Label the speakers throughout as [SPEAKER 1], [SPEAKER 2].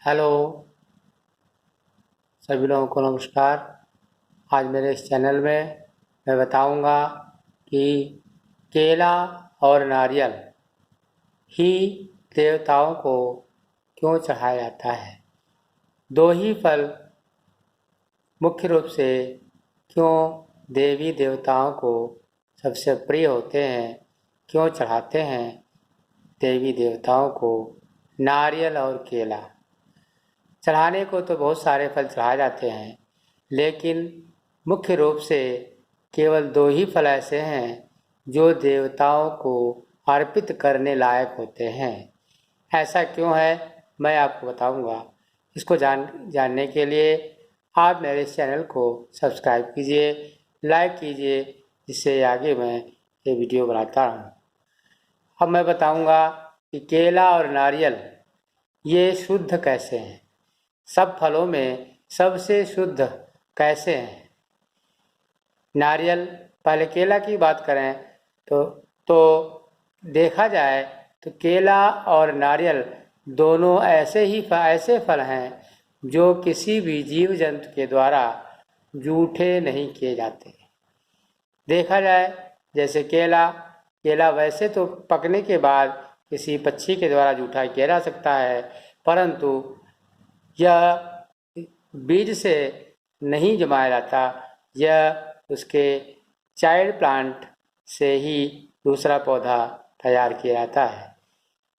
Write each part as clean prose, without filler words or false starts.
[SPEAKER 1] Hello सभी लोगों को नमस्कार। आज मेरे इस चैनल में मैं बताऊंगा कि केला और नारियल ही देवताओं को क्यों चढ़ाया जाता है। दो ही फल मुख्य रूप से क्यों देवी देवताओं को सबसे प्रिय होते हैं, क्यों चढ़ाते हैं देवी देवताओं को नारियल और केला। चढ़ाने को तो बहुत सारे फल चढ़ाए जाते हैं, लेकिन मुख्य रूप से केवल दो ही फल ऐसे हैं जो देवताओं को अर्पित करने लायक होते हैं। ऐसा क्यों है मैं आपको बताऊंगा। इसको जानने के लिए आप मेरे इस चैनल को सब्सक्राइब कीजिए, लाइक कीजिए, जिससे आगे मैं ये वीडियो बनाता रहूँ। अब मैं बताऊंगा कि केला और नारियल ये शुद्ध कैसे हैं, सब फलों में सबसे शुद्ध कैसे हैं। नारियल, पहले केला की बात करें तो देखा जाए तो केला और नारियल दोनों ऐसे फल हैं जो किसी भी जीव जंतु के द्वारा जूठे नहीं किए जाते। देखा जाए जैसे केला वैसे तो पकने के बाद किसी पक्षी के द्वारा जूठा किया जा सकता है, परंतु यह बीज से नहीं जमाया जाता, यह उसके चाइल्ड प्लांट से ही दूसरा पौधा तैयार किया जाता है।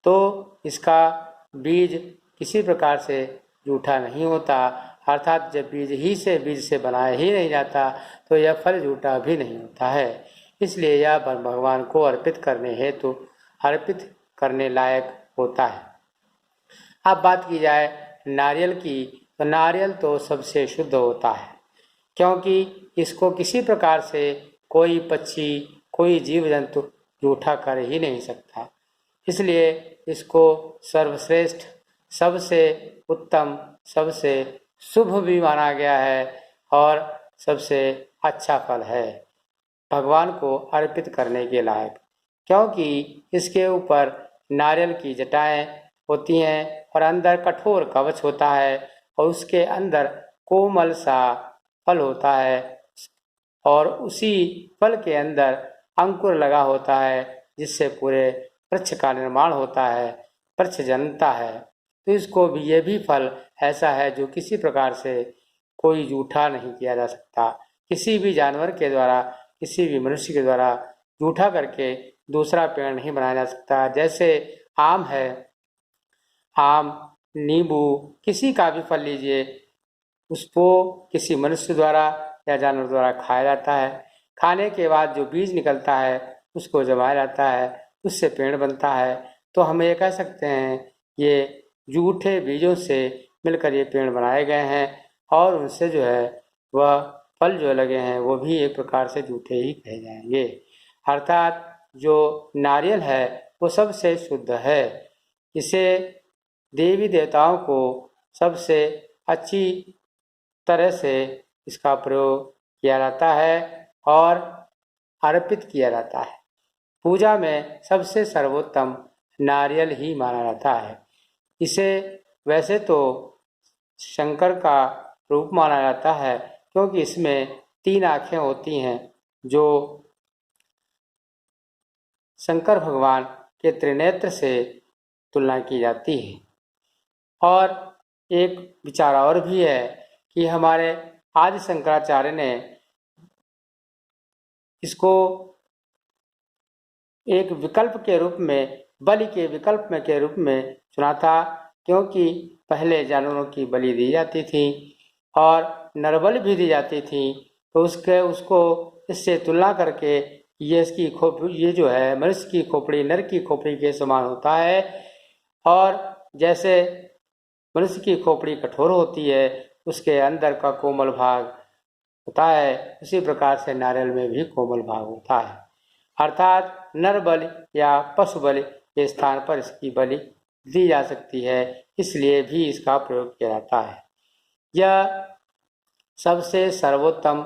[SPEAKER 1] तो इसका बीज किसी प्रकार से जूठा नहीं होता, अर्थात जब बीज से बनाया ही नहीं जाता तो यह फल जूठा भी नहीं होता है। इसलिए यह भगवान को अर्पित करने हेतु अर्पित करने लायक होता है। अब बात की जाए नारियल की, तो नारियल तो सबसे शुद्ध होता है, क्योंकि इसको किसी प्रकार से कोई पक्षी, कोई जीव जंतु जूठा कर ही नहीं सकता। इसलिए इसको सर्वश्रेष्ठ, सबसे उत्तम, सबसे शुभ भी माना गया है और सबसे अच्छा फल है भगवान को अर्पित करने के लायक, क्योंकि इसके ऊपर नारियल की जटाएं होती हैं और अंदर कठोर कवच होता है और उसके अंदर कोमल सा फल होता है और उसी फल के अंदर अंकुर लगा होता है, जिससे पूरे वृक्ष का निर्माण होता है, वृक्ष जन्मता है। तो इसको भी, ये भी फल ऐसा है जो किसी प्रकार से कोई जूठा नहीं किया जा सकता। किसी भी जानवर के द्वारा, किसी भी मनुष्य के द्वारा जूठा करके दूसरा पेड़ नहीं बनाया जा सकता। जैसे आम है, आम, नींबू, किसी का भी फल लीजिए, उसको किसी मनुष्य द्वारा या जानवर द्वारा खाया जाता है। खाने के बाद जो बीज निकलता है उसको जमाया जाता है, उससे पेड़ बनता है। तो हम ये कह सकते हैं ये जूठे बीजों से मिलकर ये पेड़ बनाए गए हैं और उनसे जो है वह फल जो लगे हैं वो भी एक प्रकार से जूठे ही कहे जाएंगे। अर्थात जो नारियल है वो सबसे शुद्ध है। इसे देवी देवताओं को सबसे अच्छी तरह से इसका प्रयोग किया जाता है और अर्पित किया जाता है। पूजा में सबसे सर्वोत्तम नारियल ही माना जाता है। इसे वैसे तो शंकर का रूप माना जाता है, क्योंकि इसमें 3 आँखें होती हैं जो शंकर भगवान के त्रिनेत्र से तुलना की जाती है। और एक विचार और भी है कि हमारे आदि शंकराचार्य ने इसको एक विकल्प के रूप में, बलि के विकल्प में के रूप में चुना था, क्योंकि पहले जानवरों की बलि दी जाती थी और नरबलि भी दी जाती थी। तो उसको इससे तुलना करके ये जो है मनुष्य की खोपड़ी नर की खोपड़ी के समान होता है, और जैसे मनुष्य की खोपड़ी कठोर होती है, उसके अंदर का कोमल भाग होता है, उसी प्रकार से नारियल में भी कोमल भाग होता है। अर्थात नर बलि या पशु बलि के स्थान पर इसकी बलि दी जा सकती है, इसलिए भी इसका प्रयोग किया जाता है। यह सबसे सर्वोत्तम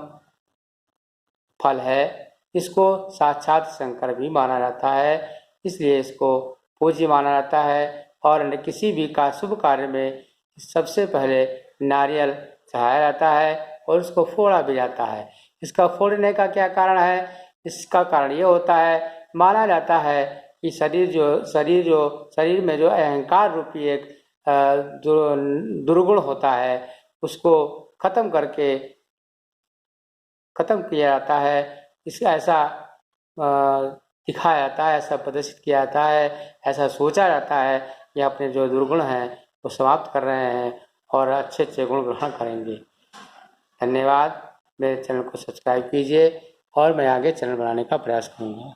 [SPEAKER 1] फल है। इसको साक्षात शंकर भी माना जाता है, इसलिए इसको पूज्य माना जाता है और किसी भी का शुभ कार्य में सबसे पहले नारियल चढ़ाया जाता है और उसको फोड़ा भी जाता है। इसका फोड़ने का क्या कारण है? इसका कारण ये होता है, माना जाता है कि शरीर में जो अहंकार रूपी एक जो दुर्गुण होता है उसको खत्म किया जाता है। इसका ऐसा दिखाया जाता है, ऐसा प्रदर्शित किया जाता है, ऐसा सोचा जाता है कि अपने जो दुर्गुण हैं वो समाप्त कर रहे हैं और अच्छे अच्छे गुण ग्रहण करेंगे। धन्यवाद। मेरे चैनल को सब्सक्राइब कीजिए और मैं आगे चैनल बनाने का प्रयास करूँगा।